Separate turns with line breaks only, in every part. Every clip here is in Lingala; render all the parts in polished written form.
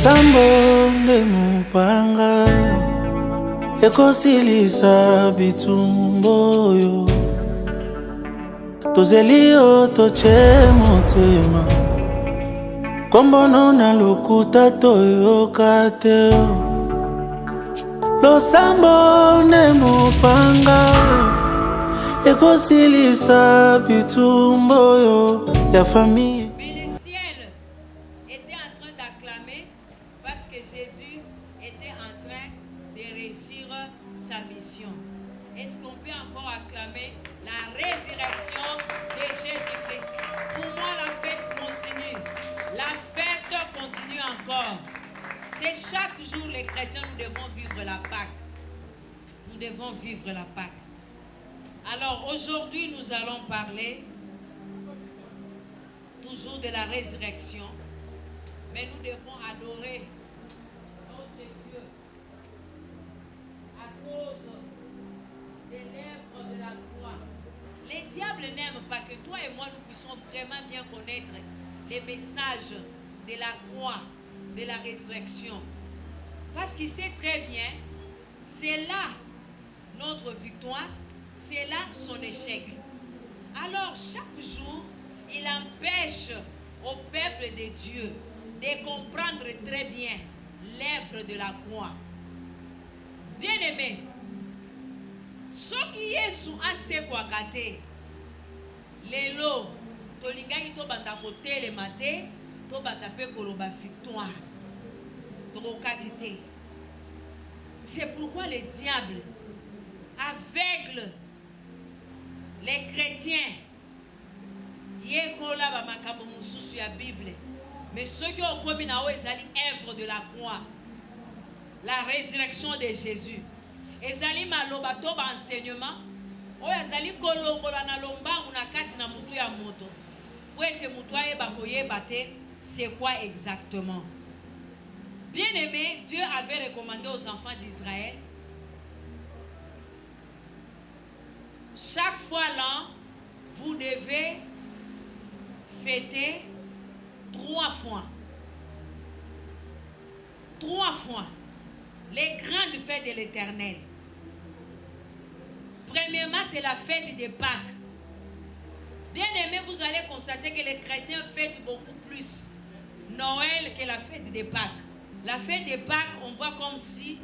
losambo nde mopanga ekosilisa bitumba oyo tozeli yo toche motema kombono na lokuta toyoka te losambo nde mopanga ekosilisa bitumba oyo ya famille.
C'est chaque jour les chrétiens, nous devons vivre la Pâque. Nous devons vivre la Pâque. Alors aujourd'hui, nous allons parler toujours de la résurrection. Mais nous devons adorer notre Dieu à cause des lèvres de la foi. Les diables n'aiment pas que toi et moi nous puissions vraiment bien connaître les messages de la croix, de la résurrection. Parce qu'il sait très bien, c'est là notre victoire, c'est là son échec. Alors chaque jour, il empêche au peuple de Dieu de comprendre très bien l'œuvre de la croix. Bien-aimé, ce qui est sous asekwaka te lelo tolingaki tobanda kotelema te tobanda pe koloba victoire tokokaki te. C'est pourquoi le diable aveugle les chrétiens yekola ba makambo mosusu ya Bible, mais ceux qui ont commis na ezali œuvre de la croix, la résurrection de Jésus. Ezali maloba to ba enseignement oyo ezali kolongola na lombangu na kati na mutu ya moto po ete mutu ayeba koyeba te c'est quoi exactement. Bien-aimé, Dieu avait recommandé aux enfants d'Israël chaque fois l'an, vous devez fêter 3 fois. 3 fois les grandes fêtes de l'Éternel. Premièrement, c'est la fête de Pâques. Bien aimé, vous allez constater que les chrétiens fêtent beaucoup plus Noël que la fête de Pâques. La fête de Pâques, on voit comme si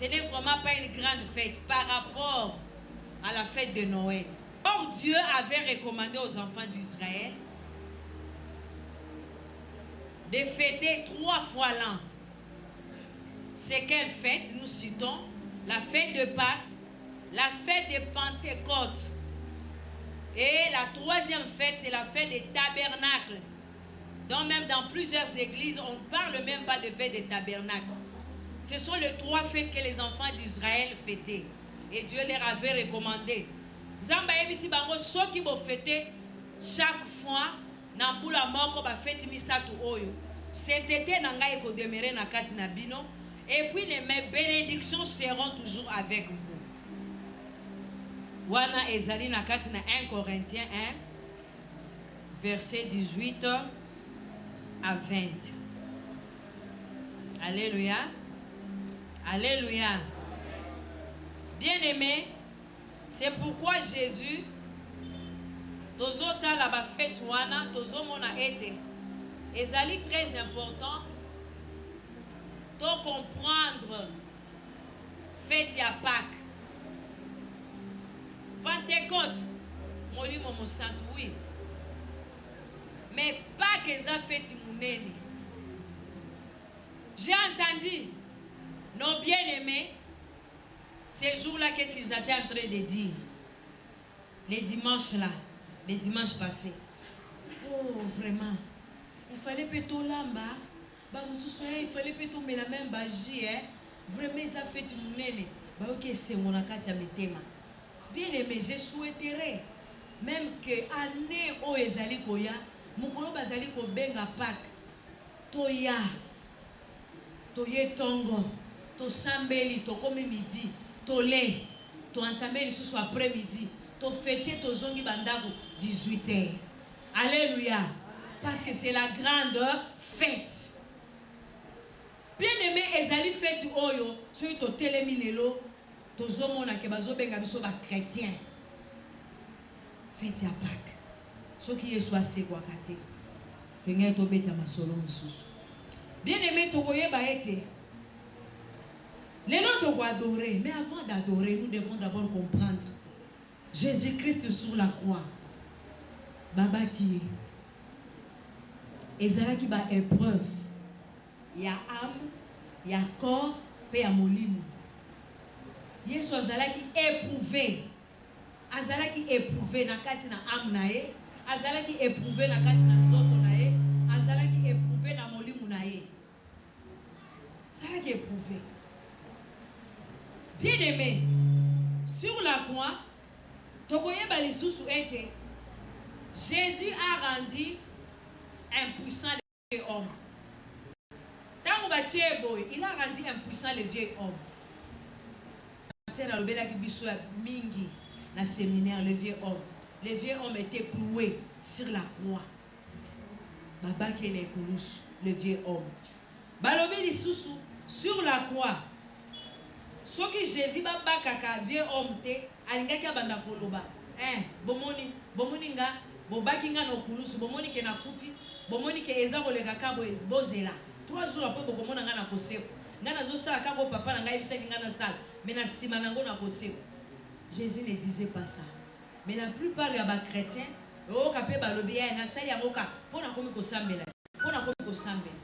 ce n'est vraiment pas une grande fête par rapport à la fête de Noël. Or, Dieu avait recommandé aux enfants d'Israël de fêter 3 fois l'an. C'est quelle fête? Nous citons la fête de Pâques, la fête de Pentecôte. Et la 3e fête, c'est la fête des tabernacles. Donc même dans plusieurs églises, on ne parle même pas de fête des tabernacles. Ce sont les 3 fêtes que les enfants d'Israël fêtaient. Et Dieu leur avait recommandé. Zamba ebisi bango soki bo fêter chaque fois na mbula moko ba fête misatu oyo. Cet été na ngai ko demeurer na kati na bino. Et puis mes bénédictions seront toujours avec vous. Wana ezali na kati na 1 Corinthiens 1, verset 18 à 20. Alléluia. Alléluia. Bien-aimé, c'est pourquoi Jésus, tozota la ba fête wana, tozomona ete, ezali très important de comprendre fête ya Pâques. Pentecôte, molimo mosantu, oui. Mais Pâques eza fête munene. J'ai entendu nos bien-aimés ces jours-là, qu'est-ce qu'ils étaient en train de dire? Les dimanches là, les dimanches passés. Oh, vraiment. Il fallait plutôt lamba. Il fallait plutôt mais la même bagie. Vraiment, ils ont fait mon nez. Ok, c'est mon akata metema. Bien aimé, je souhaiterais même que année où ezali koya, mukolo bazali ko benga Pâques. Toya. Toye tongo. To sambeli, to komi midi. Tolé, to entamé ce soir après-midi, to fêter to zongi bandako 18h. Alléluia. Parce que c'est la grande fête. Bien-aimé, ezali fête oyo, soki totelemi lelo, tozomona ke bazobenga biso ba chrétien. Fête ya Pâques. Soki Yesu asekwaka te, tongeli tobeta masolo mosusu. Bien-aimé, tokoyeba ete lelo tokoadorer, mais avant d'adorer, nous devons d'abord comprendre Jésus-Christ sur la croix. Baba qui ezalaki ba épreuve. Il y a âme, il y a corps, et il y a molimo. Yesu azalaki éprouvé. Azalaki éprouvé na kati na âme na ye, azalaki éprouvé na kati na nzoto na ye, azalaki éprouvé na molimo na ye. Azalaki éprouvé. Bien-aimé, sur la croix, tokoyeba lisusu ete Jésus a rendu impuissant les vieux hommes. Il a rendu impuissant les vieux hommes. Mingi na séminaire, les vieux hommes. Les vieux hommes étaient cloués sur la croix. Baba qui est le vieux homme. Balobi lisusu sur la croix. Ce que Jésus baba kaka vieux homme te alingaki abanda koloba. Bomoni nga bobaki nga no kulusu bomoni ke na kufi bomoni ke eza koleka kabo bozela. 3 jours après bokomona nga na koseko. Nga nazosala kabo papa na ngai bisaki nga na sala. Mais na sima nango na koseko. Jésus ne disait pas ça. Mais la plupart ya ba chrétiens o kapé balobi ya na sali yango ka pona komi kosambela. Pona komi kosambela.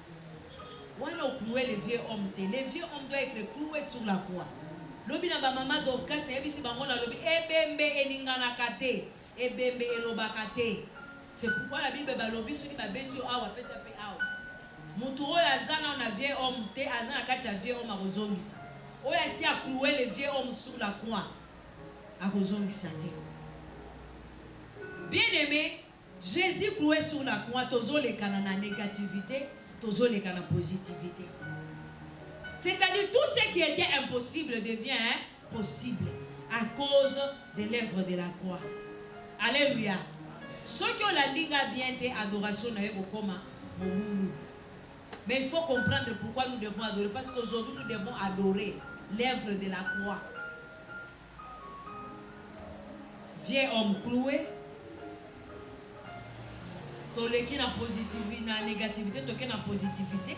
Wana oklouer les vieux hommes te. Les vieux hommes doivent être cloués sur la croix. Lobi na ba mama Dorcas na yebisi bango na lobi ebembe eningana kate. Ebembe elobaka te. C'est pourquoi la Bible balobi soki ba beti awa peta pe awa. Mutu oyo azana na vieux homme te azana kati ya vieux homme akozongisa. Oyo asi a cloué les vieux hommes sur la croix. Akozongisa te. Bien-aimé, Jésus cloué sur la croix, tozoleka na négativité, tozoleka na positivité. C'est-à-dire tout ce qui était impossible devient possible à cause de l'œuvre de la croix. Alléluia. Ceux qui ont la ligue bien été adoration na yebokoma momulu. Mais il faut comprendre pourquoi nous devons adorer. Parce qu'aujourd'hui nous devons adorer l'œuvre de la croix. Vieux homme cloué. Toleki na positivité, na négativité, toke na positivité.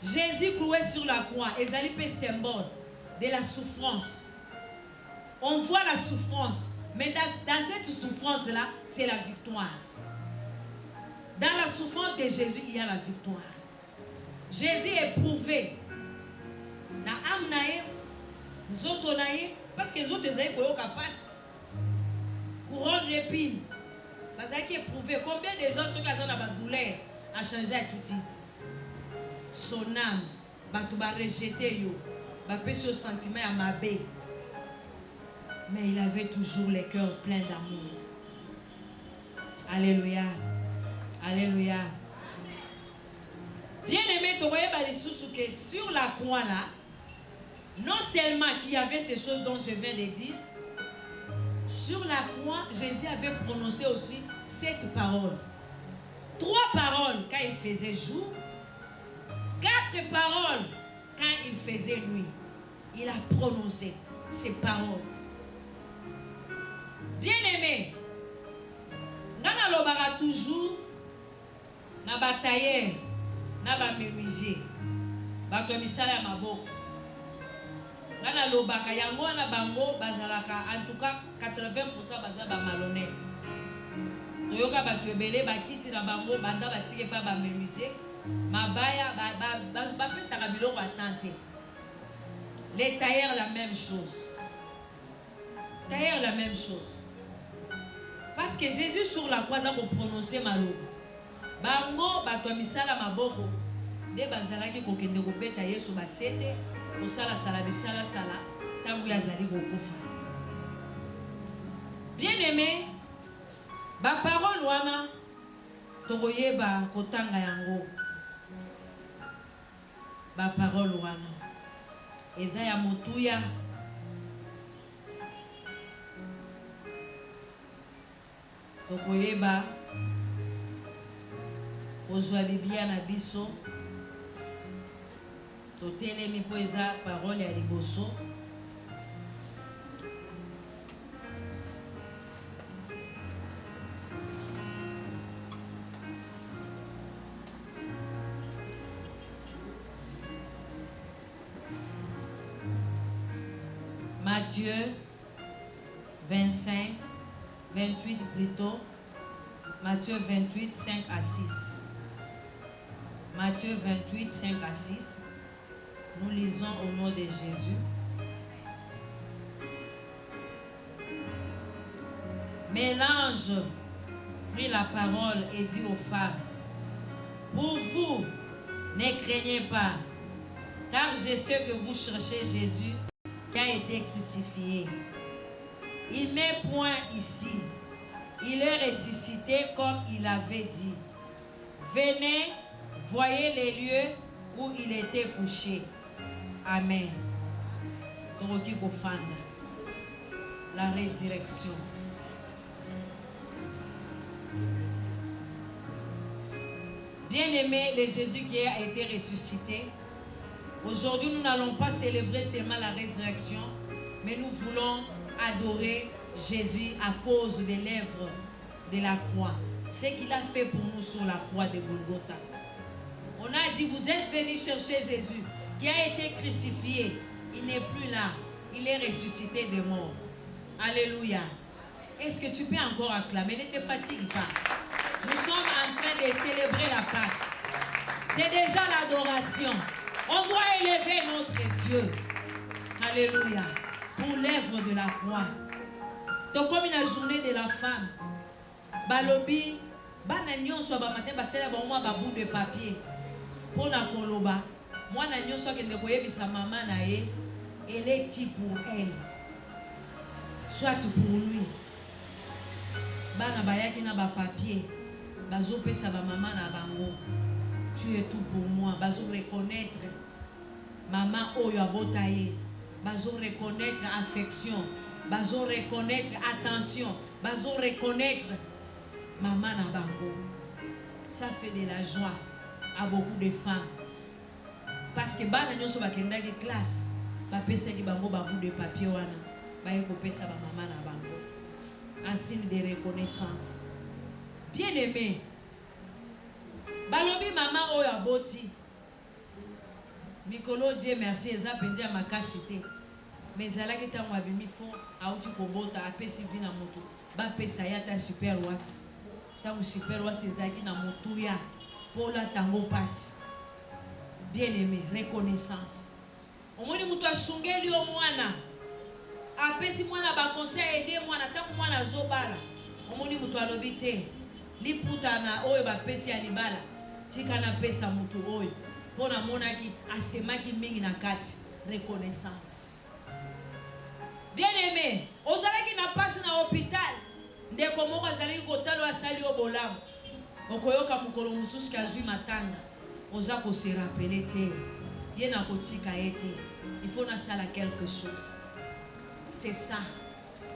Jésus cloué sur la croix, ezali pe symbole de la souffrance. On voit la souffrance, mais dans cette souffrance-là, c'est la victoire. Dans la souffrance de Jésus, il y a la victoire. Jésus est prouvé. Na âme na ye, nzoto na ye, parce que les autres ezali koyoka passe. Couronne d'épines. Parce qu'il est prouvé. Combien de gens sont dans la douleur a changé attitude? Son âme, tu vas rejeter yo, va pécher au sentiment à ma baie. Mais il avait toujours le cœur plein d'amour. Alléluia. Alléluia. Bien-aimé, tu voyais que sur la croix là, non seulement qu'il y avait ces choses dont je viens de dire, sur la croix, Jésus avait prononcé aussi 7 paroles. 3 paroles quand il faisait jour, 4 paroles quand il faisait nuit. Il a prononcé ces paroles. Bien-aimé, Nana lobara toujours na batailleur, na ba menuisier, ba komisala maboko. Nana lobaka yango na bango bazalaka en tout cas 80% baza ba malhonnête. Toyoka batu ebele bakiti na bango banda batike pa ba menuisier, mabaya ba pesaka biloko atante. Les tailleurs la même chose. Tailleurs la même chose. Parce que Jésus sur la croix a prononcé malobo. Bango bato misala maboko de bazalaki kokende kobeta Yesu basete kosala sala bisala sala tangu yazali kokufa. Bien-aimé, ba parole wana tokoyeba kotanga yango. Ba parole wana eza ya motuya. Tokoyeba kozwa Biblia na biso totelemi po eza parole ya liboso. Matthieu 25, 28 plutôt. Matthieu 28, 5 à 6. Matthieu 28, 5 à 6. Nous lisons au nom de Jésus. Mais l'ange prit la parole et dit aux femmes, pour vous, ne craignez pas, car je sais que vous cherchez Jésus qui a été crucifié. Il n'est point ici. Il est ressuscité comme il avait dit. Venez, voyez les lieux où il était couché. Amen. La résurrection. Bien-aimé, le Jésus qui a été ressuscité. Aujourd'hui, nous n'allons pas célébrer seulement la résurrection, mais nous voulons adorer Jésus à cause des lèvres de la croix. Ce qu'il a fait pour nous sur la croix de Golgotha. On a dit, vous êtes venus chercher Jésus qui a été crucifié. Il n'est plus là. Il est ressuscité des morts. Alléluia. Est-ce que tu peux encore acclamer? Ne te fatigue pas. Nous sommes en train de célébrer la Pâque. C'est déjà l'adoration. On doit élever notre Dieu. Alléluia. Pour l'œuvre de la croix. Donc comme une journée de la femme. Balobi, bana nyonso ba matin basela ba mwa ba bout de papier. Pour na koloba, moi na nyonso kende koyebisa mama na ye, elle est qui pour elle. Soit pour lui. Bana bayaki na ba papier. Bazo pesa ba mama na bango. Tu es tout pour moi. Bazo reconnaître maman oyo abotaye. Bazo reconnaître affection. Bazo reconnaître attention. Bazo reconnaître maman na bango. Ça fait de la joie à beaucoup de femmes. Parce que bana nyonso bakenda ki classe. Ba pesa ki bango ba bout de papier wana. Ba yeko pesa ba maman na bango. Un signe de reconnaissance. Bien aimé. Balobi maman oyo aboti. Mikolo Dieu merci eza penzi ya makasi te. Mais ezalaki ntango abimi fo auti kobota apesi vi na moto bapesa ya ta super wax. Ntango super wax ezalaki na motu ya mpola tango pasi. Bien aimé, reconnaissance. Omoni moto asungeli yo mwana apesi mwana baconseil ede mwana ntango mwana azobala. Omoni moto alobi te liputa na oyo bapesi ya libala tika na pesa moto oyo mpona monaki asemaki mingi na kati. Reconnaissance. Bien aimé, ozalaki na pasi na hôpital ndeko moko azalaki kotalo asali yo bolamu okoyoka mokolo mosusu kazwi matanga oza kose rapele te ye na kotika ye te. Il faut nasala quelque chose. C'est ça.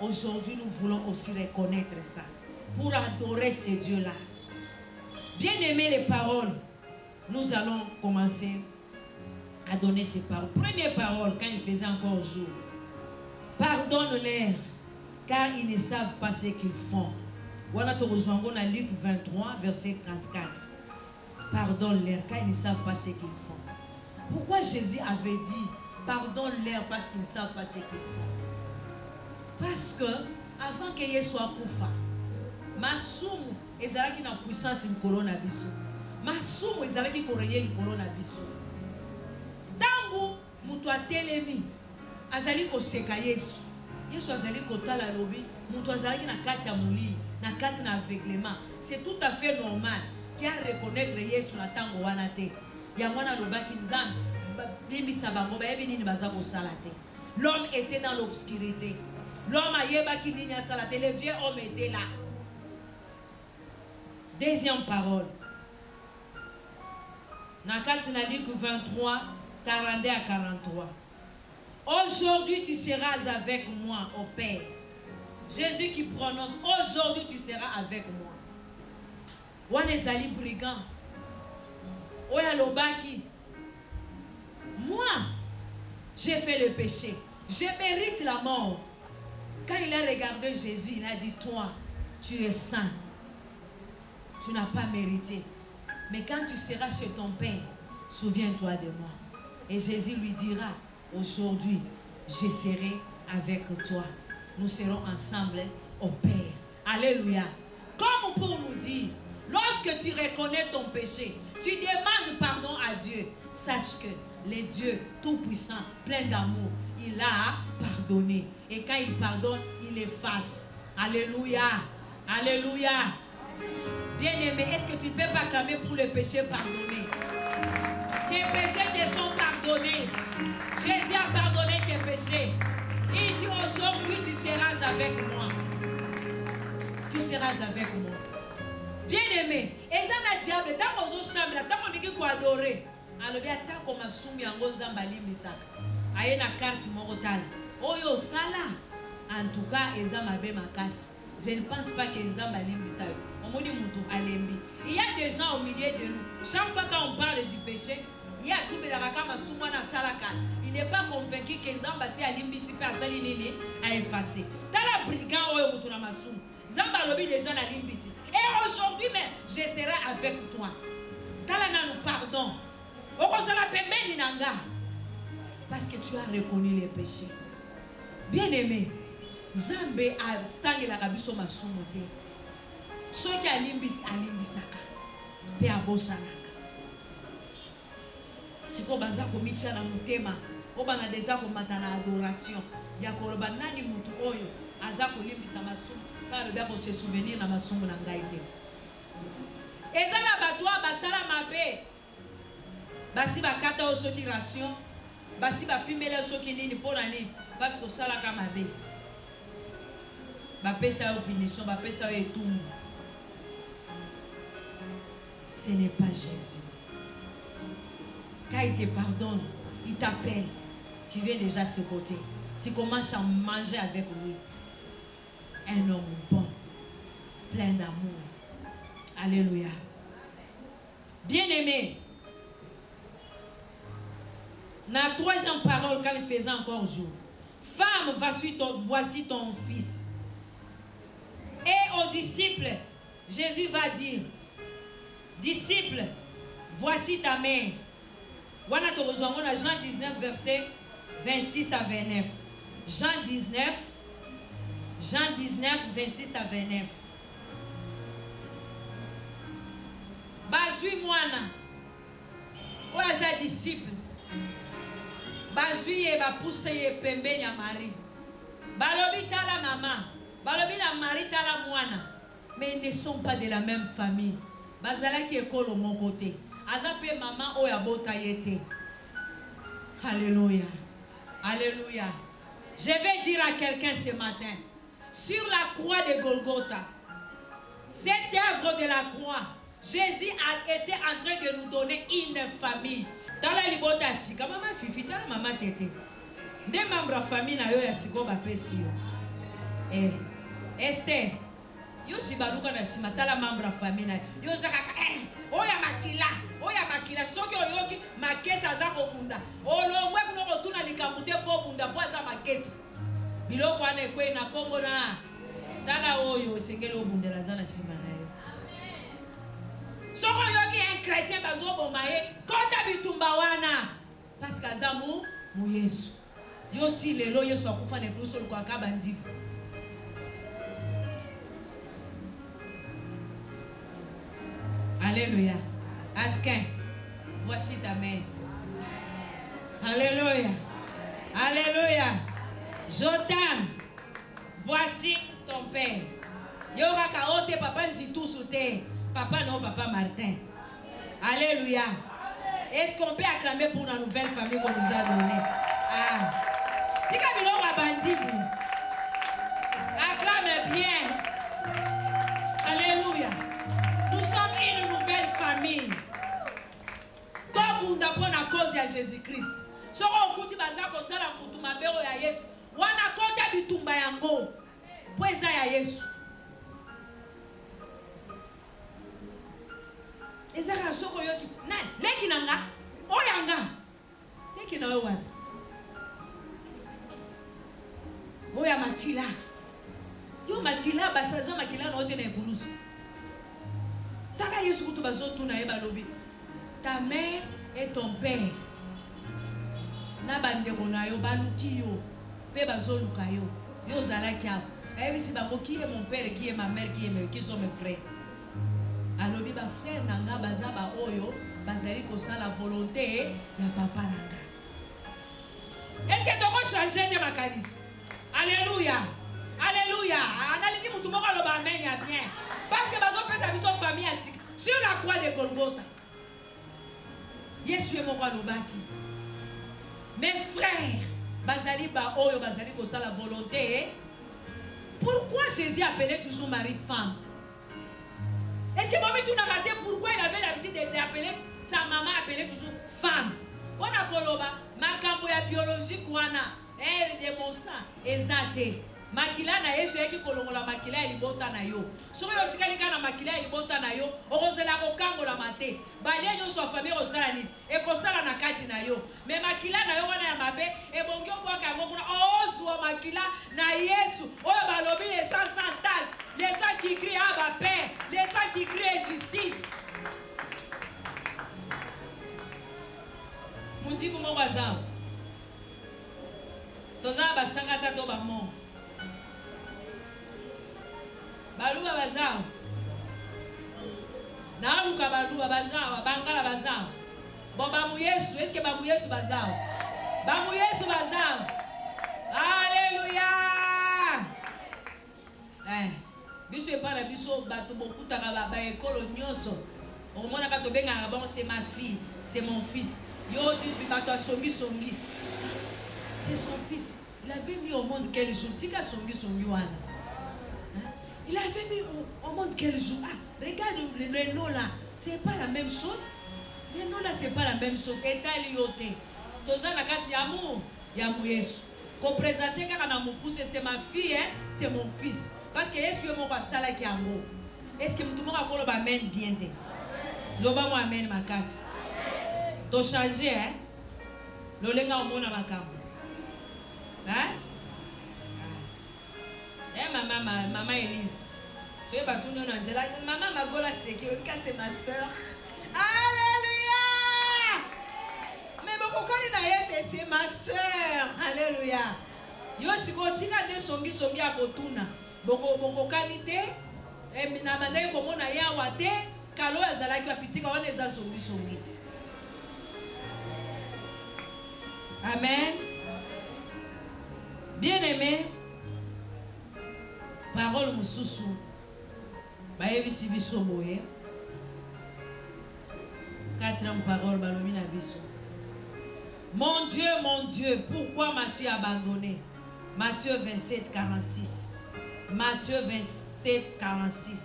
Aujourd'hui nous voulons aussi reconnaître ça pour adorer ce Dieu-là. Bien aimé les paroles, nous allons commencer à donner ces paroles. Première parole quand il faisait encore jour. Pardonne-leur, car ils ne savent pas ce qu'ils font. Voilà ton rejoindre à Luc 23, verset 34. Pardonne-leur, car ils ne savent pas ce qu'ils font. Pourquoi Jésus avait dit pardonne-leur parce qu'ils ne savent pas ce qu'ils font? Parce que avant que Jésus soit koufa, masumu ezalaki na puissance likolo na biso. Masumu ezalaki koreye likolo na biso. Tangu mutu atelemi azali koseka Yesu. Yesu azali kotala lobi, mutu azalaki na kati ya muli, na kati na aveuglement. C'est tout à fait normal qu'il a reconnaître Yesu na tango wana te. Ya mwana lobaki nzambe bimbisa bango bayebi nini baza kosala te. L'homme était dans l'obscurité. L'homme ayebaki nini asala te. Le vieux homme était là. Deuxième parole. Na kati na Luc 23, 42 à 43. Aujourd'hui tu seras avec moi au Père. Jésus qui prononce aujourd'hui tu seras avec moi. Wana ezali brigand. Oya lobaki. j'ai fait le péché, je mérite la mort. Quand il a regardé Jésus, il a dit, toi, tu es saint. Tu n'as pas mérité. Mais quand tu seras chez ton Père, souviens-toi de moi. Et Jésus lui dira, aujourd'hui, je serai avec toi. Nous serons ensemble au Père. Alléluia. Comme pour nous dire, lorsque tu reconnais ton péché, tu demandes pardon à Dieu. Sache que le Dieu tout-puissant, plein d'amour, il a pardonné. Et quand il pardonne, il efface. Alléluia. Alléluia. Bien-aimé, est-ce que tu ne peux pas clamer pour les péchés pardonnés? Tes péchés te sont pardonnés. Jésus a pardonné tes péchés. Il dit aujourd'hui, tu seras avec moi. Tu seras avec moi. Bien-aimé, et ça le diable, tant qu'on s'ensemble, tant qu'on dit qu'on adore, alors bien tant qu'on m'a soumis en gros zambali misaka. Aye na carte morotale. Oyo sala. En tout cas, ils ont ma makasi. Je ne pense pas qu'ils ont ma misaka. Il y a des gens au milieu de nous. Chaque fois qu'on parle du péché, il y a tout le monde. Il n'est pas convaincu que les ambassades à l'imbisi à effacer. Dans la brigade, et aujourd'hui même, je serai avec toi. Dans pardon. Parce que tu as reconnu les péchés. Bien-aimé, Zambé a tangi la rabiso masumote. Ceux qui alimbisaka pe abosanaka. Siko banza komitia na mutema, obana deja komata na adoration. Ya koroba nani mutu oyo aza kolimbisa masumu, karo bia ko se souvenir na masumu na ngai te. Ezala batwa basala mabe. Basi bakata o soki ration, basi ba fimela soki nini pona nini, parce que sala ka mabe. Ba pesa o punition, ba pesa o etumbu. Ce n'est pas Jésus. Quand il te pardonne, il t'appelle. Tu viens déjà à ses côtés. Tu commences à manger avec lui. Un homme bon, plein d'amour. Alléluia. Bien-aimé, la troisième parole, quand il faisait encore jour, femme, voici ton fils. Et aux disciples, Jésus va dire, disciples, voici ta mère. Voilà ton besoin. On a Jean 19, verset 26 à 29. Jean 19, 26 à 29. Bazui moana. Oaza disciple. Bazui e ba pousse e pembe nya mari. Balobi tala maman. Balobi la mari tala moana. Mais ils ne sont pas de la même famille. Bazala qui est collé au mon côté. Azape maman oya bota yete. Alléluia. Alléluia. Je vais dire à quelqu'un ce matin, sur la croix de Golgotha, cette œuvre de la croix, Jésus a été en train de nous donner une famille. Dans la libota sika, maman fifi, dans la maman tété. Des membres de la famille na yo ya siko ba pesi yo. Esther, yo si baluka na sima tala membre de la famille na yo zakaka oya makila soki oyoki makesa za kobunda olongwe kuno kotuna likambute po bunda po za makesa biloko wana ekwe na kombo na tala oyo esengeli obundela za na sima na yo. Soko yoki un chrétien bazoboma ye kota bitumba wana parce que azamu mu Yesu yo ti lelo Yesu akufa na Kristo kwa kabandivu. Alléluia. Askin, voici ta mère. Alléluia. Alléluia. Jotam, voici ton père. Yoga kaote papa nzitu soute. Papa non, papa Martin. Alléluia. Est-ce qu'on peut acclamer pour la nouvelle famille qu'on nous a donnée? Ah. Si Camilo va bandibu. Acclame bien. Alléluia. Nous sommes une nouvelle famille. Tout le monde à cause de Jésus-Christ. Si on écoute bazako sala mutu mabero ya Yesu, wana kota bitumba yango. Pweza ya Yesu. Ezaka soko yoki. Nani? Leki nanga. Oyanga. Leki na wapi? Oya makila. Yo makila basaza makila na ote na ekulusu. Taka Yesu kutu bazotu na eba lobi. Ta mère et ton père. Na bandeko na yo baluki yo. Pe bazoluka yo. Yo zalaki apo. Si qui est mon père, qui est ma mère, qui sont mes frères. Alors, les frères nanga bazaba oyo, bazali ko la volonté ya papa nanga. Est-ce que tu vas changer de macanis? Alléluia. Alléluia. Analyse mutu moko lo ba amen ya bien. Parce que bazo pesa biso famille asik sur la croix de Golgotha. Yesu est mon roi lobaki. Mes frères, bazali ba oyo bazali ko la volonté. Pourquoi Jésus appelait toujours Marie femme? Est-ce que Maman tout n'a raté pourquoi il avait l'habitude d'appeler sa maman appelée toujours femme? On a koloba, makambo ya biologie kwana, de mon sang, ezate. Makila na Yesu yaki kolongola makila ya libota na yo. Soko yo tikali kana makila ya libota na yo, okozela kokangola mate. Balia yo so famille osala ni, e kosala na kati na yo. Mais makila na yo wana ya mabe, e bongi obwaka ngo kuna ozwa makila na Yesu. Oyo balobi les sans tâche, les gens qui crient Abba Père, les gens qui crient justice. Mundi mo bazao. Toza basanga tato ba mo. Baluba bazao. Naluka baluba bazao, bangala bazao. Bon bamu Yesu, est-ce que bamu Yesu bazao? Bamu Yesu bazao. Alléluia. Biso epana biso bato bokutaka ba ekolo nyonso. Omona ka to benga bon c'est ma fille, c'est mon fils. Yo dit bato songi songi. C'est son fils. Il avait mis au monde quel jour? Tika songi songi wana. Il avait mis au monde quel jour? Ah, regarde les noms là. C'est pas la même chose. Les noms là, c'est pas la même chose. État lioté. Toza na kati yamu, yamu Yesu. Ko présenter kaka na mupuse, c'est ma fille, hein? C'est mon fils. Parce que Yesu est mon pasala ki yango. Est-ce que tout le monde a kolo ba men bien te? Loba mo amen makasi. To changer, hein? Lolenga omona makambo. Hein? Maman Elise. Tu es battu non Angela. Maman Magola Sécurité, c'est ma soeur. Alléluia! Mais Bokokani na yete, c'est ma soeur. Alléluia. Yo siko tika de songi songi akotuna. Bokokani te. E na mandaye komona yawa te. Kalo azalaki wapitika wana eza songi songi. Amen. Bien-aimé, parole mususu bayebisi biso boye 4e parole balobi na biso. Mon Dieu, pourquoi m'as-tu abandonné? Matthieu 27, 46. Matthieu 27, 46.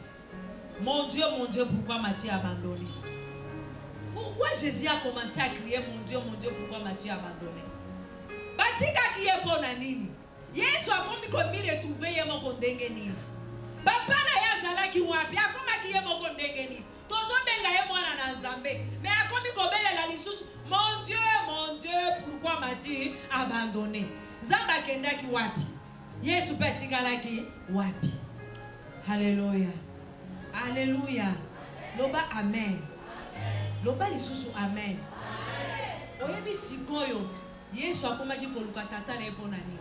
Mon Dieu, pourquoi m'as-tu abandonné? Pourquoi Jésus a commencé à crier mon Dieu, pourquoi m'as-tu abandonné? Batika qui est bon à nini? Yesu akomi komi retrouver ye moko ndenge nini? Papa na ya zalaki wapi? Akoma ki ye moko ndenge nini? Tozo benga ye mwana na Nzambe. Mais akomi kobelela lisusu, mon Dieu, pourquoi m'as-tu abandonné? Nzambe akendaki wapi? Yesu pe atikalaki wapi? Alléluia. Alléluia. Loba amen. Loba lisusu amen. Oyebi sikoyo Yesu akomaki koluka tata na epona nini?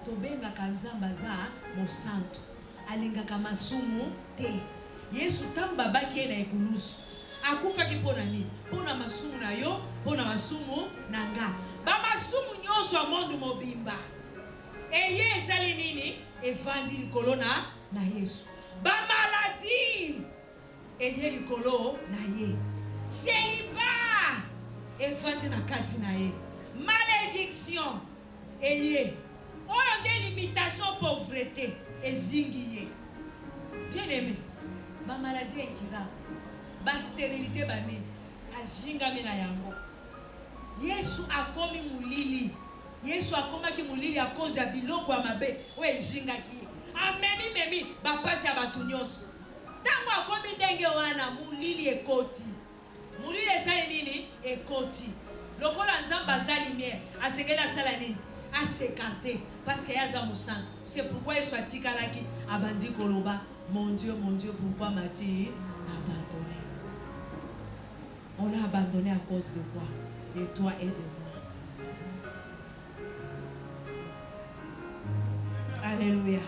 Tobengaka Nzambe aza mosantu, alingaka masumu te. Yesu ntango babaki ye na ekulusu akufaki mpona nini? Mpona masumu na yo, mpona masumu na nga. Bamasumu nyonso ya mondo mobimba eye ezali nini? Evandi likolo na Yesu. Bamaladi eye likolo na ye. Celibat evandi na kati na ye. Malédiction eye. Oyo nde limitation pauvreté ezingi ye. Bien aimé, ba maladie ekira, ba stérilité banini ajingami na yango. Yesu akomi mulili. Yesu akomaki mulili a cause ya biloko ya mabe oyo ezingaki ye. Amemi bapasi ya bato nyonso. Ntango akomi ndenge wana mulili ekoti. Mulili esali nini? Ekoti. Lokola Nzambe aza lumière, asengeli asala nini? à s'écarter parce qu'il y a dans mon sang. C'est pourquoi il soit tikalaki abandi koloba. Mon Dieu, pourquoi m'as-tu abandonné? On l'a abandonné à cause de quoi? De toi et de moi. Alléluia.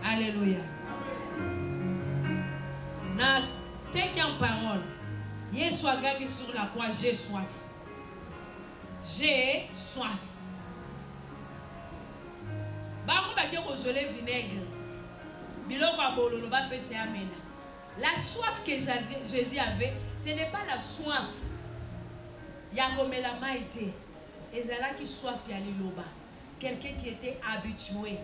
Alléluia. Dans 5e parole, Jésus a gagné sur la croix, j'ai soif. J'ai soif. La soif que Jésus avait, ce n'est pas la soif. Yagomela maïté. Et c'est là qui soif yaliloba. Quelqu'un qui était habitué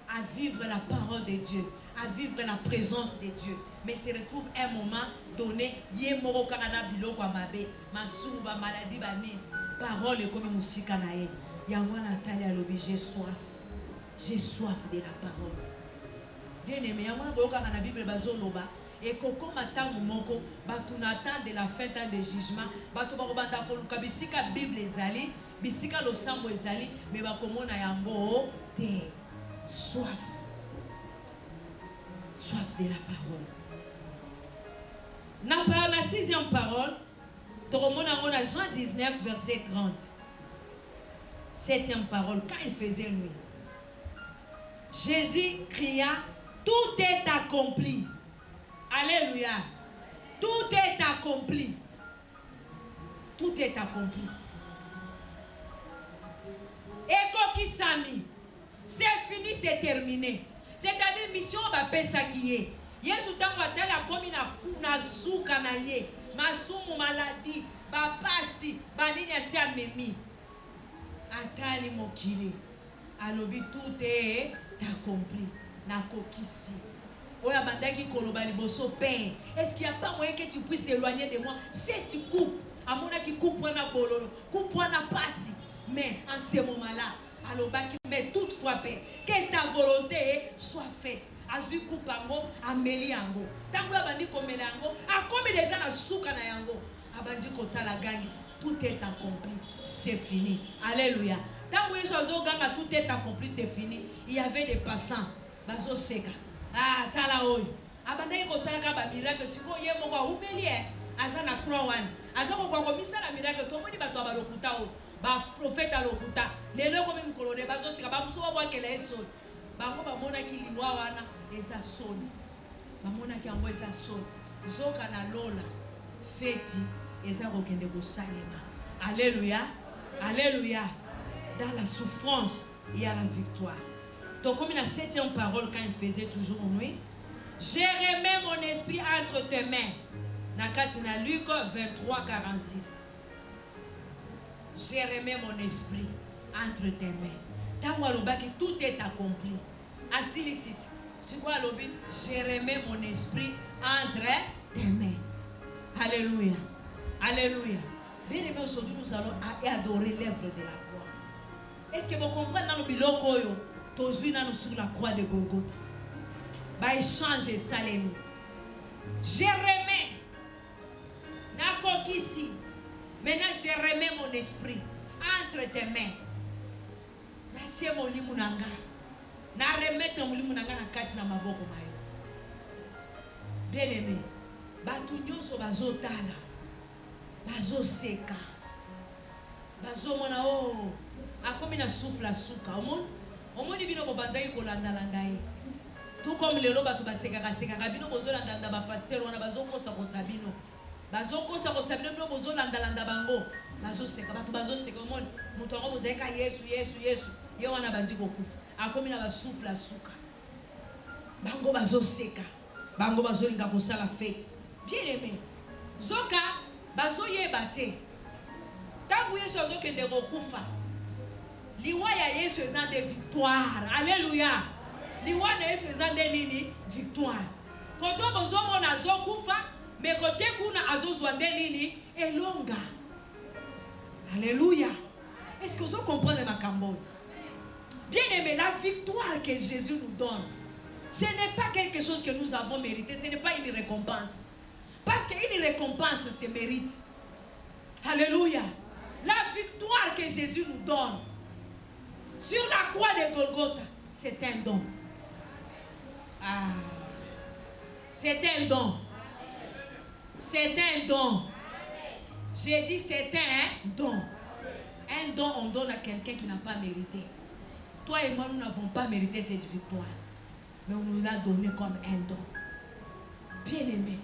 à vivre la parole de Dieu, à vivre la présence de Dieu, mais se retrouve un moment donné, yemoro kanana biloko amabe, masuba maladie bani, parole comme musika nae. Yango Nathalie alobi j'ai soif de la parole. Bien aimé, yango boyoka na Bible bazoloba. Et koko matangu moko, batu n'attend de la fin de jugement, batu bakobanda koluka bisika Bible ezali, bisika losambo ezali, mais bakomona yango te. Soif de la parole. Dans la 6e parole, Jean 19, verset 30. 7e parole, quand il faisait nuit, Jésus cria, tout est accompli. Alléluia. Tout est accompli. Tout est accompli. Et Sami. C'est fini, c'est terminé. C'est-à-dire, mission va pesa qui est. Yesu tango atala komi na suka na ye. Masumu maladie, ba pasi, ba nini asi amemi. Atali mokili. Alobi tout est accompli. Na kokisi. Oya bandaki koloba liboso père. Est-ce qu'il n'y a pas moyen que tu puisses éloigner de moi? Si tu coupes, à mon qui coupe na bololo, coupe na pasi. Mais en ce moment-là, alors, mais toutefois, Père, que ta volonté soit faite. Azu kupango, ameli yango. Tango abandi komeli yango, akomi déjà na souka na yango. Abandi kota la gangi, tout est accompli, c'est fini. Alléluia. Tango yeso ganga, tout est accompli, c'est fini. Il y avait des passants, bazo seka. Ah, tala oy. Abandi ko sala ba miracle, siko ye mo kwa umeli azana croix one. Azako kwa komisa la miracle, tomoni bato abalokuta o. Ba prophète à l'okuta lelo comme une colonne bazo sika ba muso wa kele eso bango ba mona ki limwa wana eza soni ba mona ki ango eza soni zoka na lola feti eza kokende ko salema. Alléluia. Alléluia. Dans la souffrance il y a la victoire. Donc comme la 7e parole quand il faisait toujours nuit, j'ai remis mon esprit entre tes mains. Nakatina Luc 23 46. J'ai remis mon esprit entre tes mains. Tango alobaki tout est accompli. Asilicite. C'est quoi alobi? J'ai remis mon esprit entre tes mains. Alléluia. Alléluia. Bien aimé, aujourd'hui nous allons adorer l'œuvre de la croix. Est-ce que vous comprenez dans le biloko yo? Tozui nanu sur la croix de Golgotha. Ba échange salemi. J'ai remis. Nakokisi. Maintenant, je remets mon esprit entre tes mains. Na molimu nanga. Na remettre molimu nanga na kati na maboko mayo. Bien aimé, batu nyonso bazotala. Bazoseka. Bazomona oh, akomi na souffle suka. Omoni bino bobandaki kolanda landaye. Tout comme lelo batu baseka bino bozolanda ba pasteur wana bazokosa kosabino. Bazokosa kosabino bino bozolanda bango. Bazoseka batu bazoseka omoni mutu ngo bozeka Yesu. Ye wana bandi kokufa. Akomi na basouffle suka. Bango bazoseka. Bango bazolinga kosala fête. Bien aimé. Zoka bazoyeba te. Tangu Yesu azokende kokufa. Liwa ya Yesu eza de victoire. Alléluia. Liwa na Yesu eza de nini? Victoire. Koto bozomona azokufa, mais kote kuna azozwa de nini? Elonga. Alléluia. Est-ce que vous comprenez ma cambo? Bien aimé, la victoire que Jésus nous donne, ce n'est pas quelque chose que nous avons mérité, ce n'est pas une récompense. Parce qu'une récompense se mérite. Alléluia. La victoire que Jésus nous donne, Sur la croix de Golgotha, c'est un don. Ah. C'est un don. C'est un don. J'ai dit c'est un don. Un don, on donne à quelqu'un qui n'a pas mérité. Toi et moi, nous n'avons pas mérité cette victoire. Mais on nous l'a donné comme un don. Bien aimé,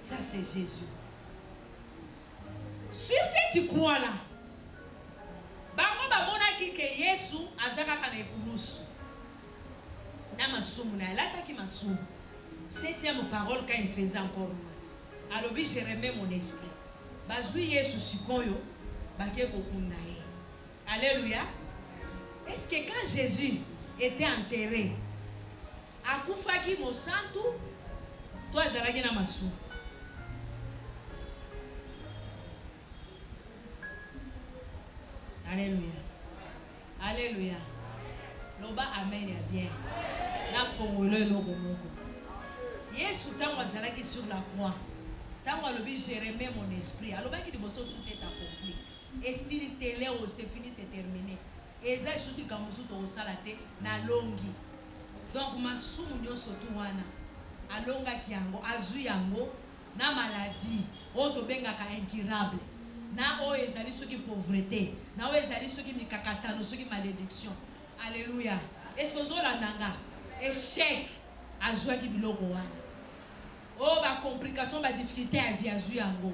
ça c'est Jésus. Sur cette croix-là, bango bamona ki ke Yesu azaka kana ekulusu. Na masumu na lata ki masumu. Septième parole quand il faisait encore mal. Alors je remets mon esprit. Bazui Yesu sikoyo bake kokunda ye. Alléluia. Est-ce que quand Jésus était enterré, akufaki mosantu, toi azalaki na masumu? Alléluia. Alléluia. Loba amen ya bien. Na fongolo eloko moko. Yesu tango azalaki sur la croix. Tango alobi je remets mon esprit. Alobaki liboso tout est accompli. Et si c'est là où c'est fini, c'est terminé. Et ça je suis comme tout au salate na longi. Donc masumu nyonso tu wana. Alonga kiango, azui yango na maladie. Oto bengaka incurable. Na o ezali soki pauvreté, na o ezali soki mikakatano, soki malédiction. Alléluia. Est-ce que zola nanga échec azwaki biloko wana? Oh ba complication, ba difficulté à vie azui yango.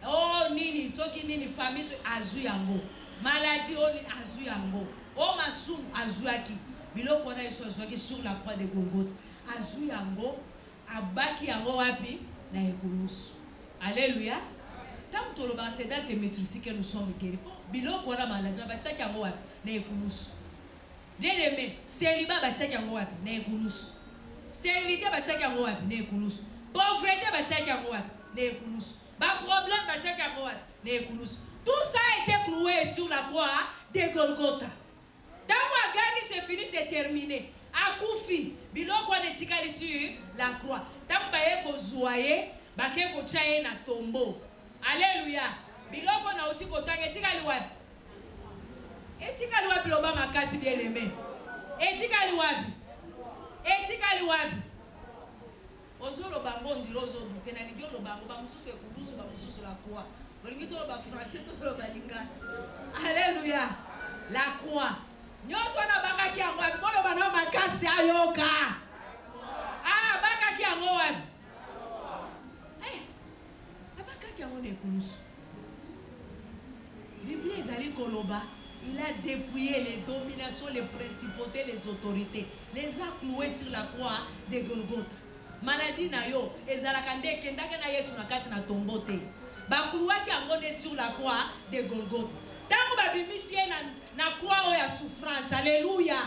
Oh nini soki nini famille azui yango. Maladie o nini azui yango. Oh masumu azwaki biloko wana yeso azwaki sur la croix de Golgotha. Azui yango abaki yango wapi na ekulusu. Alléluia. Tant que c'est dans tes maîtrises que nous sommes guéris. Biloko wana maladie bataki yango wapi na ekulusu. Bien aimé, célibat bataki yango wapi na ekulusu. Stérilité bataki yango wapi na ekulusu. Pauvreté bataki yango wapi na ekulusu. Ba problème bataki yango wapi na ekulusu. Tout ça a été cloué sur la croix de Golgotha. Tant que c'est fini, c'est terminé. Akufi biloko wana etikali sur la croix. Tant baye kozuaye bake kochaye na tombeau. Alléluia. Biloko na uti kotanga etikali wapi? Etikali wapi loba makasi bien aimé? Etikali wapi? Etikali wapi? Ozolo bango ndilo ozo dute na ligyo lo bango ba mususu ekulusu ba mususu la croix. Olingi to lo ba français to lo ba lingana. Alléluia. La croix. Nyoso na bakaki yango wapi? Bolo bana makasi ayoka. Ah, bakaki yango wapi? Bible ezali koloba, il a dépouillé les dominations, les principautés, les autorités, les a cloués sur la croix de Golgotha. Maladie na yo ezalaka nde kendaka na Yesu na kati na tombeau te. Bakuluaki yango nde sur la croix de Golgotha. Tango babimisi na croix oyo ya souffrance. Alléluia.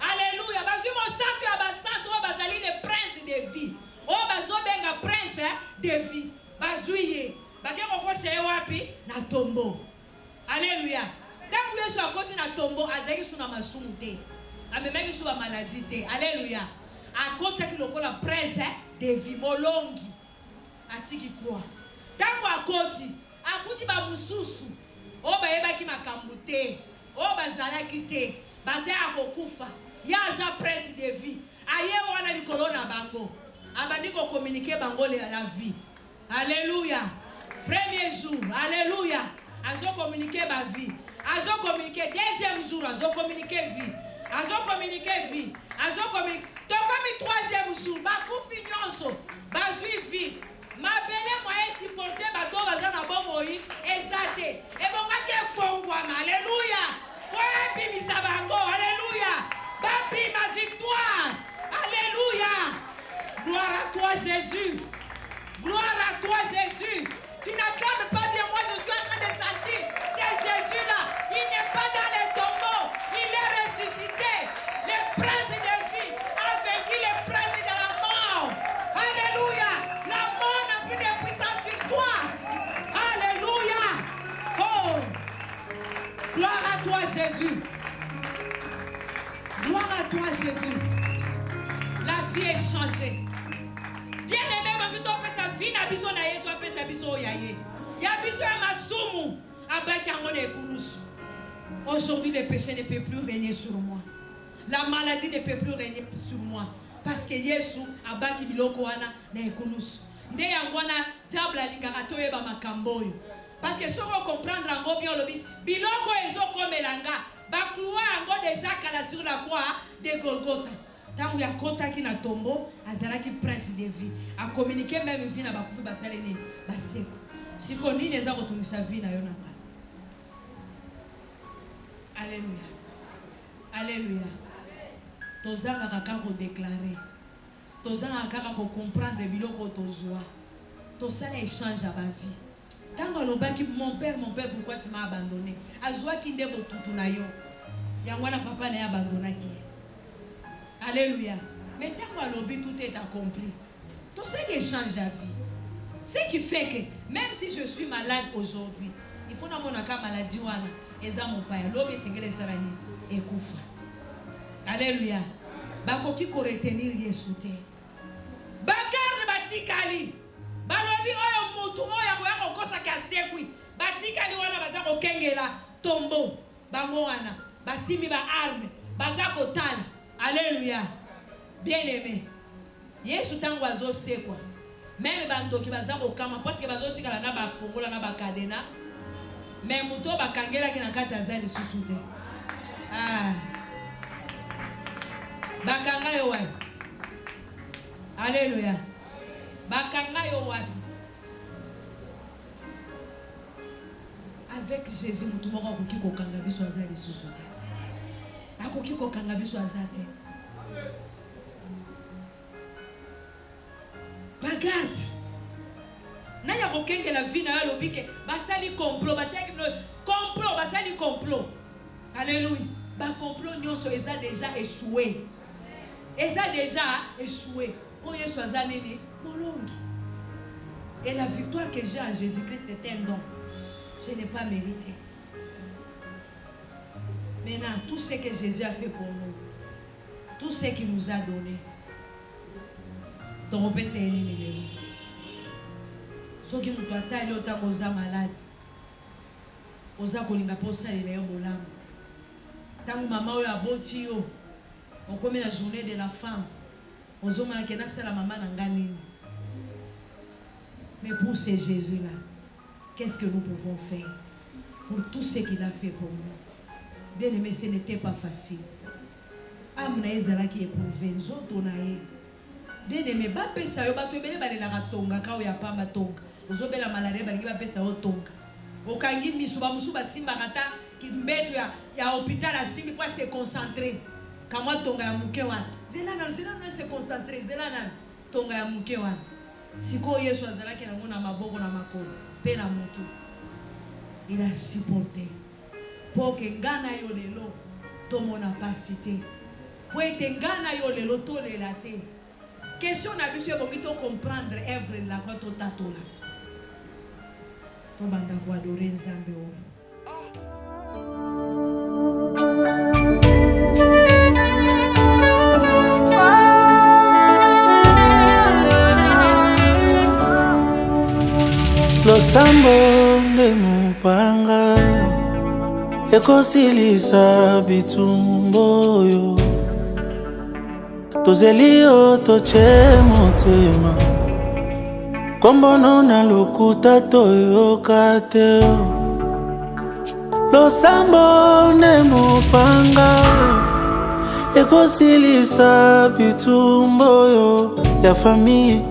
Alléluia. Bazwi mosantu ya basantu oyo bazali les princes de vie. Oyo bazobenga prince de vie. Bazwi ye. Bakeko koseye wapi? Na tombeau. Alléluia. Tango Yesu akoti na tombeau azalaki su na masumu te. Amemaki su ba maladie te. Alléluia. Akotaki lokola prince de vie molongi. Atiki croix. Tango akoti, akuti ba mususu. O bayebaki makambo te. O bazalaki te. Bazaya kokufa. Ya aza prince de vie. Aye wana likolo na bango. Abandi ko communiquer bango la vie. Alléluia. Premier jour. Alléluia. Azo communiquer ma vie. Azo communiquer deuxième jour. Azo communiquer vie. Azo communiquer vie. Azo communiquer. Tokomi troisième jour. Bakufi nyonso. Bazui vie. Mabele moyen supporter bato bazana bomoi ezate. Ebongaki efongwama. Alléluia. Wapi misabango. Alléluia. Bapi ma victoire. Alléluia. Gloire à toi Jésus. Gloire à toi Jésus. Tu n'acclames pas bien, moi je suis en train de sentir. C'est Jésus-là. Il n'est pas dans les tombeaux. Il est ressuscité. Le prince de vie a vaincu le prince de la mort. Alléluia. La mort n'a plus de puissance sur toi. Alléluia. Oh. Gloire à toi Jésus. Gloire à toi Jésus. La vie est changée. Bien-aimé, tu peux ta vie na biso na Yesu apesa biso yaye. Ya biso ya masumu abaki yango na ekulusu. Aujourd'hui, le péché ne peut plus régner sur moi. La maladie ne peut plus régner sur moi. Parce que Yesu abaki biloko wana na ekulusu. Nde yangwana diable alingaka toyeba makambo oyo. Parce que si on comprendre yango bien lobi, biloko ezokomelanga, bakluwa yango déjà kala sur la croix de Golgotha. Tangu ya kota ki na tombo, azalaki prince de vie. A communiquer même vie na bakufi basale nini, baseko. Siko nini eza kotumisa vie na yo na bana. Alléluia. Alléluia. Tozanga kaka ko déclarer. Tozanga kaka ko comprendre biloko tozwa. Tosala échange à ma vie. Tango alobaki mon père, pourquoi tu m'as abandonné? Azwa ki nde botutu na yo. Yangwana papa na abandonnaki. Alléluia. Mais tango alobi tout est accompli. Tosala échange à vie. Ce qui fait que même si je suis malade aujourd'hui, il faut na monaka maladie wana. Eza mon père. Lobi sengele sarani ekufa. Alléluia. Bakoki ko retenir Yesu te. Bagarde batikali. Balobi oyo mutu oyo koya kokosa kasekwi. Batikali wana baza kokengela tombo. Bango wana basimi ba arme, baza kotala. Alléluia. Bien-aimé. Yesu tango azosekwa. Même bandoki baza kokama parce que bazo tikala na ba fongola na ba kadena. Mais mutu bakangela kina kati azali susu te. Ah. Bakanga yo wapi? Alléluia. Bakanga yo wapi? Avec Jésus, mutu moko akoki kokanga biso azali susu te. Akoki kokanga biso azate. Bagarde. Na ya kokenge la vie na yo lobike basali complot, bataki complot, basali complot. Alléluia. Ba complot nyonso eza déjà échoué. Et ça déjà échoué. Oh Yesu azanene molongi. Et la victoire que j'ai en Jésus-Christ est un don. Je n'ai pas mérité. Maintenant, tout ce que Jésus a fait pour nous, tout ce qu'il nous a donné, ton repère c'est éliminé. Ce qui nous doit aller autant qu'on est malade, on a kolinga posa les meilleurs bolam. Tant que maman a boti yo. On commet la journée de la femme. On se demande que c'est la maman n'engane. Mais pour ce Jésus-là, qu'est-ce que nous pouvons faire pour tout ce qu'il a fait pour nous? Bien aimé, ce n'était pas facile. Amna ezala qui éprouvé, nzoto na ye. Bien aimé, ba pesa yo ba to ebele ba le la tonga ka o ya pamba tonga. Ozobela malade ba ngi ba pesa o tonga. Okangi misuba musuba simba kata ki mbeto ya hôpital asimbi pour se concentrer. Kamwa tonga ya muke wana. Zela na se concentrer, zela na tonga ya muke wana. Siko Yesu azalaki na mona maboko na makolo, pe na mutu. Il a supporté. Pour que ngana yo lelo to mona pasité. Pour que ngana yo lelo to lelate. Question na biso bongi to comprendre œuvre la kwa to tatola. To banda kwa adorer Nzambe o.
Losambo nde mupanga ekosilisa bitumbo oyo tozeli yo toche motema kombono na lokuta toyoka te. Losambo nde mupanga ekosilisa bitumbo oyo ya famille